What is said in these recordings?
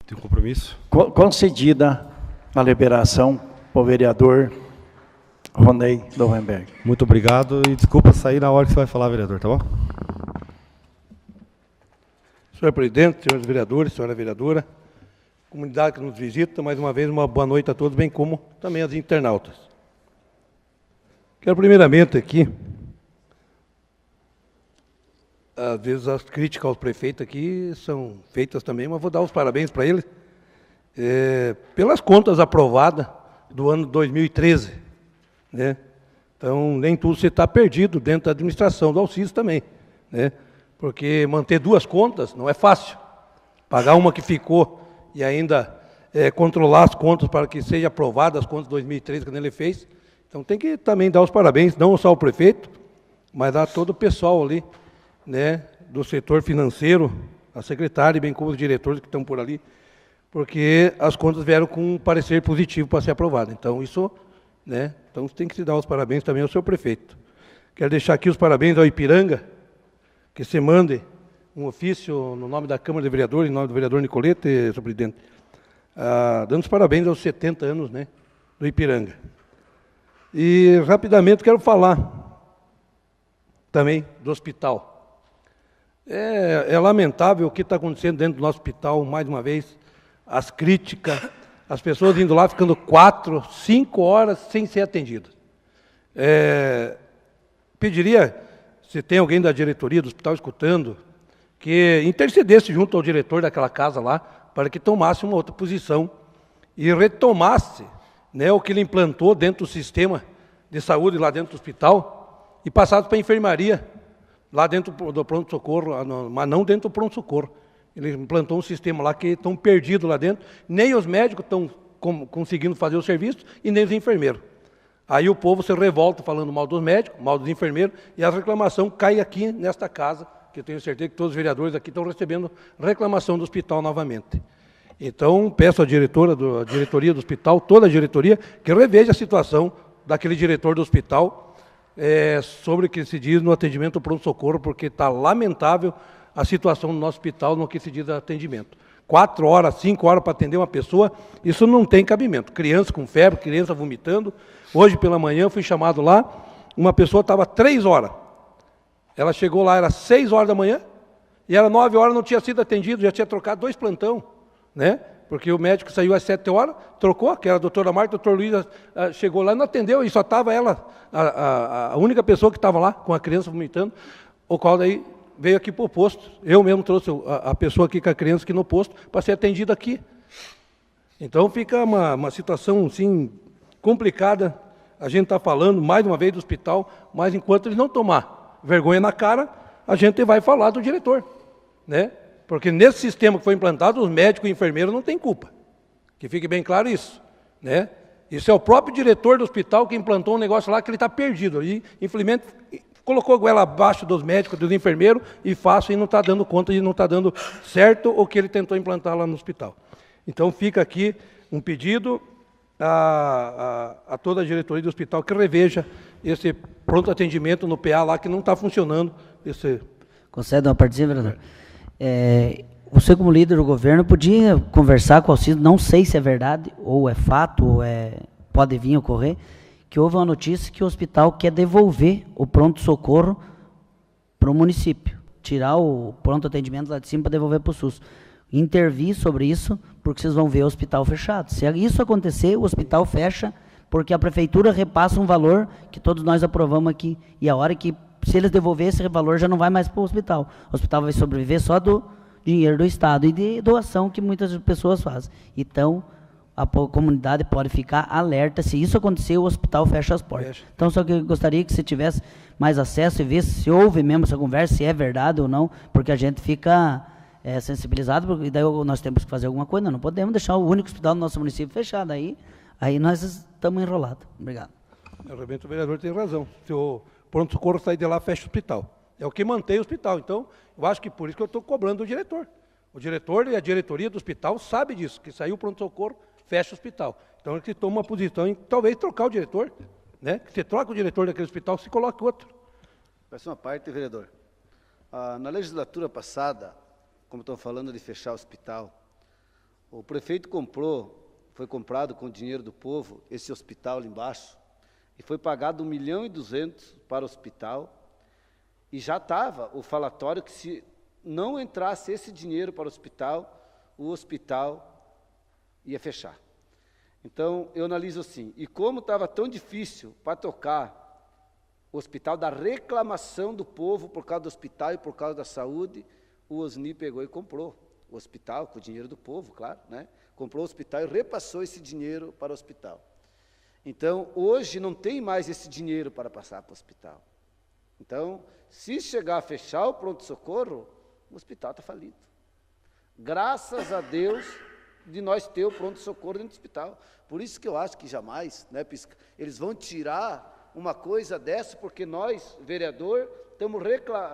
Tem compromisso? Concedida a liberação para o vereador Ronei Lovenberg. Muito obrigado e desculpa sair na hora que você vai falar, vereador, tá bom? Senhor presidente, senhores vereadores, senhora vereadora, comunidade que nos visita, mais uma vez uma boa noite a todos, bem como também aos internautas. Quero primeiramente aqui, às vezes as críticas aos prefeitos aqui são feitas também, mas vou dar os parabéns para ele, pelas contas aprovadas do ano 2013, né? Então, nem tudo você está perdido dentro da administração do Alcides também, né? Porque manter duas contas não é fácil. Pagar uma que ficou e ainda controlar as contas para que seja aprovada as contas de 2013 que ele fez. Então tem que também dar os parabéns, não só ao prefeito, mas a todo o pessoal ali, né, do setor financeiro, a secretária, bem como os diretores que estão por ali, porque as contas vieram com um parecer positivo para ser aprovada. Então isso, né, então tem que se dar os parabéns também ao seu prefeito. Quero deixar aqui os parabéns ao Ipiranga, que se mande um ofício no nome da Câmara de Vereadores, em nome do vereador Nicolete, senhor presidente, dando os parabéns aos 70 anos, né, do Ipiranga. E, rapidamente, quero falar também do hospital. É lamentável o que está acontecendo dentro do nosso hospital, mais uma vez, as críticas, as pessoas indo lá ficando 4, 5 horas sem ser atendidas. Pediria, se tem alguém da diretoria do hospital escutando, que intercedesse junto ao diretor daquela casa lá, para que tomasse uma outra posição e retomasse, né, o que ele implantou dentro do sistema de saúde, lá dentro do hospital, e passasse para a enfermaria, lá dentro do pronto-socorro, mas não dentro do pronto-socorro. Ele implantou um sistema lá que estão perdidos lá dentro, nem os médicos estão conseguindo fazer o serviço, e nem os enfermeiros. Aí o povo se revolta falando mal dos médicos, mal dos enfermeiros, e a reclamação cai aqui nesta casa, que eu tenho certeza que todos os vereadores aqui estão recebendo reclamação do hospital novamente. Então, peço à diretoria do hospital, toda a diretoria, que reveja a situação daquele diretor do hospital sobre o que se diz no atendimento ao pronto-socorro, porque está lamentável a situação do nosso hospital no que se diz atendimento. 4 horas, 5 horas para atender uma pessoa, isso não tem cabimento. Criança com febre, criança vomitando. Hoje pela manhã eu fui chamado lá, uma pessoa estava 3 horas. Ela chegou lá, era 6 horas da manhã, e era 9 horas, não tinha sido atendido, já tinha trocado 2 plantão, né? Porque o médico saiu às 7 horas, trocou, que era a doutora Marta, o doutor Luiz chegou lá e não atendeu, e só estava ela, a única pessoa que estava lá, com a criança vomitando, o qual daí veio aqui para o posto. Eu mesmo trouxe a pessoa aqui com a criança aqui no posto, para ser atendida aqui. Então fica uma situação, assim, complicada. A gente está falando, mais uma vez, do hospital, mas enquanto eles não tomar vergonha na cara, a gente vai falar do diretor, né? Porque nesse sistema que foi implantado, os médicos e enfermeiros não têm culpa. Que fique bem claro isso, né? Isso é o próprio diretor do hospital que implantou um negócio lá que ele está perdido. E, infelizmente, colocou a goela abaixo dos médicos, dos enfermeiros, e não está dando conta e não está dando certo o que ele tentou implantar lá no hospital. Então fica aqui um pedido a toda a diretoria do hospital que reveja esse pronto atendimento no PA lá que não está funcionando. Concede uma participação, vereador? Você, como líder do governo, podia conversar com o Alcides, não sei se é verdade, ou é fato, ou pode vir a ocorrer, que houve uma notícia que o hospital quer devolver o pronto-socorro para o município, tirar o pronto atendimento lá de cima para devolver para o SUS. Intervir sobre isso, porque vocês vão ver o hospital fechado. Se isso acontecer, o hospital fecha, porque a prefeitura repassa um valor que todos nós aprovamos aqui, e a hora que, se eles devolverem esse valor, já não vai mais para o hospital. O hospital vai sobreviver só do dinheiro do Estado e de doação que muitas pessoas fazem. Então, a comunidade pode ficar alerta, se isso acontecer, o hospital fecha as portas. Então, só que eu gostaria que você tivesse mais acesso e ver se houve mesmo essa conversa, se é verdade ou não, porque a gente fica sensibilizado, porque daí nós temos que fazer alguma coisa, não podemos deixar o único hospital do nosso município fechado, aí nós estamos enrolados. Obrigado. Realmente o vereador tem razão. Se o pronto-socorro sair de lá, fecha o hospital. É o que mantém o hospital. Então, eu acho que por isso que eu estou cobrando o diretor. O diretor e a diretoria do hospital sabe disso, que saiu o pronto-socorro, fecha o hospital. Então, ele toma uma posição em talvez trocar o diretor, né? Que você troca o diretor daquele hospital, se coloca outro. Peço uma parte, vereador. Na legislatura passada, como estão falando de fechar o hospital, O prefeito foi comprado com o dinheiro do povo, esse hospital ali embaixo, e foi pagado 1.200.000 para o hospital, e já estava o falatório que se não entrasse esse dinheiro para o hospital ia fechar. Então, eu analiso assim, e como estava tão difícil para tocar o hospital, da reclamação do povo por causa do hospital e por causa da saúde, o Osni pegou e comprou o hospital, com o dinheiro do povo, claro, né? Comprou o hospital e repassou esse dinheiro para o hospital. Então, hoje não tem mais esse dinheiro para passar para o hospital. Então, se chegar a fechar o pronto-socorro, o hospital está falido. Graças a Deus de nós ter o pronto-socorro dentro do hospital. Por isso que eu acho que jamais, né, eles vão tirar uma coisa dessa, porque nós, vereador, estamos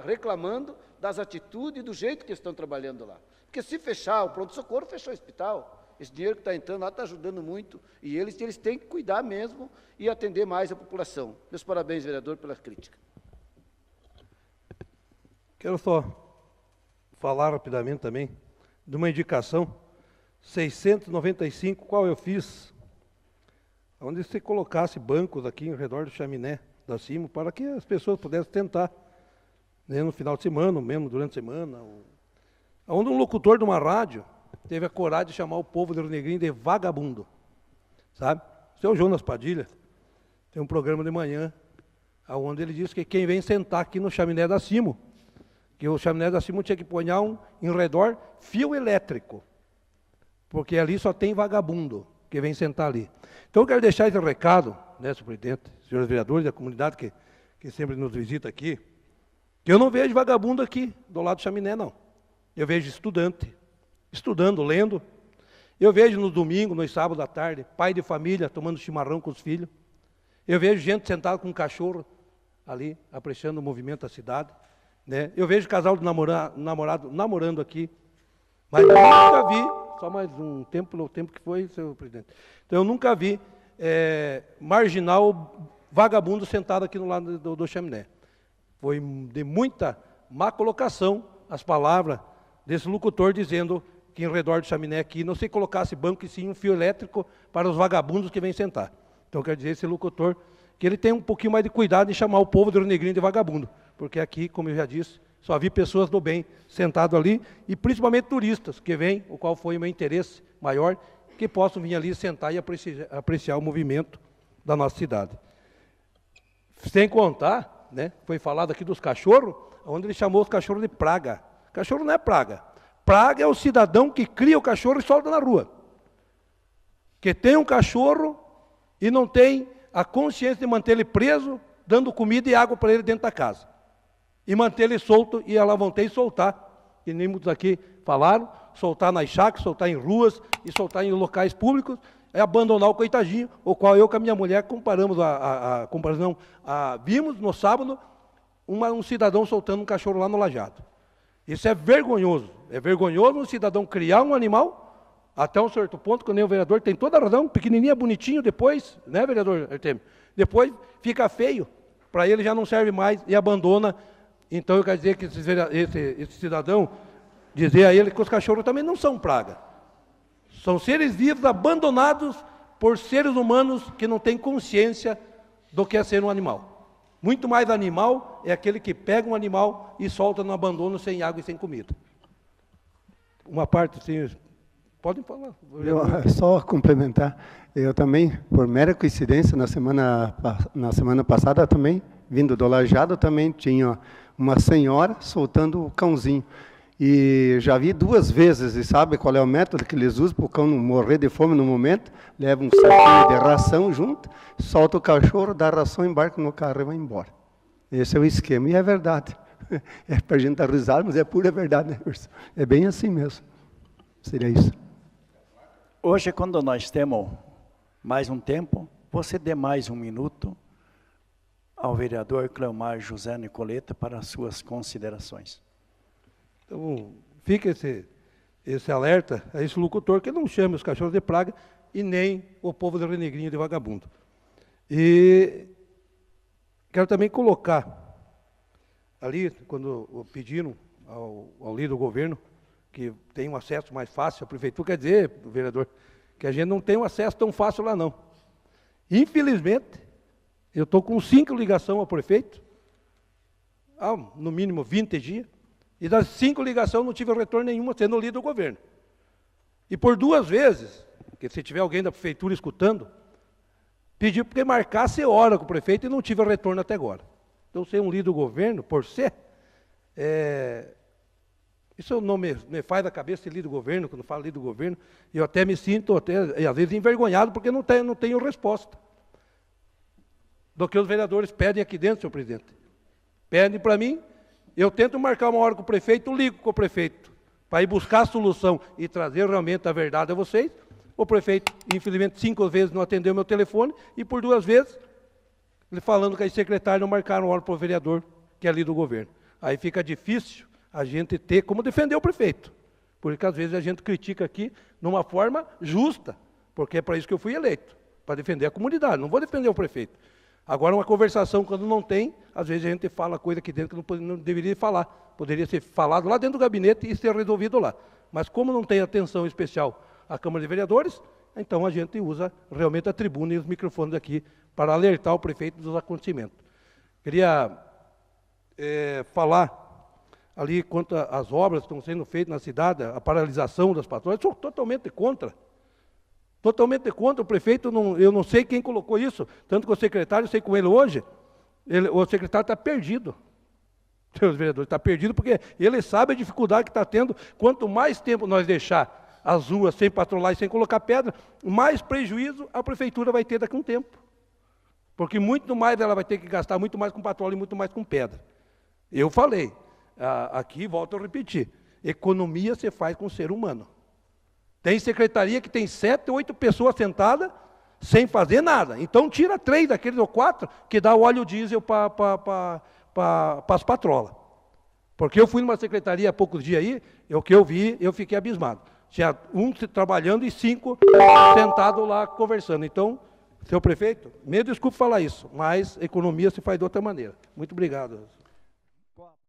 reclamando das atitudes e do jeito que estão trabalhando lá. Porque se fechar o pronto-socorro, fechou o hospital. Esse dinheiro que está entrando lá está ajudando muito, e eles têm que cuidar mesmo e atender mais a população. Meus parabéns, vereador, pela crítica. Quero só falar rapidamente também de uma indicação 695, qual eu fiz, onde se colocasse bancos aqui em redor do chaminé da cima, para que as pessoas pudessem tentar, né, no final de semana, ou mesmo durante a semana, onde um locutor de uma rádio teve a coragem de chamar o povo de Rio Negrinho de vagabundo, sabe? O seu Jonas Padilha tem um programa de manhã, onde ele diz que quem vem sentar aqui no chaminé da Cimo, que o chaminé da Cimo tinha que pôr em redor fio elétrico, porque ali só tem vagabundo que vem sentar ali. Então eu quero deixar esse recado, né, senhor presidente, senhores vereadores da comunidade que sempre nos visita aqui, que eu não vejo vagabundo aqui do lado do chaminé, não. Eu vejo estudante, estudando, lendo. Eu vejo no domingo, no sábado à tarde, pai de família tomando chimarrão com os filhos. Eu vejo gente sentada com um cachorro ali, apreciando o movimento da cidade, né? Eu vejo casal de namorado namorando aqui, mas eu nunca vi, só mais um tempo, pelo tempo que foi, senhor presidente. Então eu nunca vi marginal vagabundo sentado aqui no lado do chaminé. Foi de muita má colocação as palavras desse locutor dizendo que em redor do chaminé aqui não se colocasse banco e sim um fio elétrico para os vagabundos que vêm sentar. Então quer dizer, esse locutor, que ele tem um pouquinho mais de cuidado em chamar o povo do Rio Negrinho de vagabundo, porque aqui, como eu já disse, só vi pessoas do bem sentado ali, e principalmente turistas que vêm, o qual foi o meu interesse maior, que possam vir ali sentar e apreciar o movimento da nossa cidade. Sem contar, né, foi falado aqui dos cachorros, onde ele chamou os cachorros de praga. Cachorro não é praga. Praga é o cidadão que cria o cachorro e solta na rua. Que tem um cachorro e não tem a consciência de manter ele preso, dando comida e água para ele dentro da casa. E manter ele solto e alavantar e soltar. Que nem muitos aqui falaram, soltar nas chácaras, soltar em ruas e soltar em locais públicos, é abandonar o coitadinho, o qual eu com a minha mulher comparamos, vimos no sábado um cidadão soltando um cachorro lá no Lajado. Isso é vergonhoso um cidadão criar um animal, até um certo ponto, que nem o vereador tem toda a razão, pequenininho, bonitinho, depois, né, vereador Artemio? Depois fica feio, para ele já não serve mais e abandona. Então eu quero dizer que esse cidadão, dizer a ele que os cachorros também não são praga. São seres vivos abandonados por seres humanos que não têm consciência do que é ser um animal. Muito mais animal é aquele que pega um animal e solta no abandono sem água e sem comida. Uma parte, assim, podem falar. Só complementar, eu também, por mera coincidência, na semana passada também, vindo do Lajado, também tinha uma senhora soltando o cãozinho. E já vi 2 vezes, e sabe qual é o método que eles usam para o cão não morrer de fome no momento? Leva um saquinho de ração junto, solta o cachorro, dá a ração, embarca no carro e vai embora. Esse é o esquema, e é verdade. É para a gente dar risada, mas é pura verdade, né, Urso? É bem assim mesmo. Seria isso. Hoje, quando nós temos mais um tempo, você dê mais 1 minuto ao vereador Cleomar José Nicoleta para as suas considerações. Então, fica esse alerta a esse locutor que não chame os cachorros de praga e nem o povo do Rio Negrinho de vagabundo. E quero também colocar ali, quando pediram ao líder do governo que tem um acesso mais fácil à prefeitura, quer dizer, vereador, que a gente não tem um acesso tão fácil lá não. Infelizmente, eu estou com 5 ligações ao prefeito, há no mínimo 20 dias, e das 5 ligações não tive retorno nenhuma, sendo líder do governo. E por 2 vezes, que se tiver alguém da prefeitura escutando, pedi para que marcasse hora com o prefeito e não tive retorno até agora. Então, ser um líder do governo, por ser, isso não me faz da cabeça ser líder do governo, quando falo líder do governo, eu até me sinto, às vezes, envergonhado, porque não tenho resposta do que os vereadores pedem aqui dentro, senhor presidente. Pedem para mim, eu tento marcar uma hora com o prefeito, ligo com o prefeito, para ir buscar a solução e trazer realmente a verdade a vocês. O prefeito, infelizmente, 5 vezes não atendeu meu telefone, e por 2 vezes, ele falando que as secretárias não marcaram hora para o vereador, que é ali do governo. Aí fica difícil a gente ter como defender o prefeito, porque às vezes a gente critica aqui numa forma justa, porque é para isso que eu fui eleito, para defender a comunidade, não vou defender o prefeito. Agora, uma conversação, quando não tem, às vezes a gente fala coisa aqui dentro que não deveria falar, poderia ser falado lá dentro do gabinete e ser resolvido lá. Mas como não tem atenção especial à Câmara de Vereadores, então a gente usa realmente a tribuna e os microfones aqui para alertar o prefeito dos acontecimentos. Queria falar ali quanto às obras que estão sendo feitas na cidade, a paralisação das patrulhas, sou totalmente contra. Totalmente contra. O prefeito, eu não sei quem colocou isso, tanto que o secretário, eu sei com ele hoje, o secretário está perdido. Senhores vereadores, está perdido porque ele sabe a dificuldade que está tendo. Quanto mais tempo nós deixar as ruas sem patrulhar e sem colocar pedra, mais prejuízo a prefeitura vai ter daqui a um tempo. Porque muito mais ela vai ter que gastar, muito mais com patrulha e muito mais com pedra. Eu falei, aqui volto a repetir, economia se faz com o ser humano. Tem secretaria que tem 7, 8 pessoas sentadas sem fazer nada. Então tira 3 daqueles ou 4 que dá o óleo diesel para as patrolas. Porque eu fui numa secretaria há poucos dias aí, o que eu vi, eu fiquei abismado. Tinha 1 trabalhando e 5 sentados lá conversando. Então, senhor prefeito, me desculpe falar isso, mas economia se faz de outra maneira. Muito obrigado.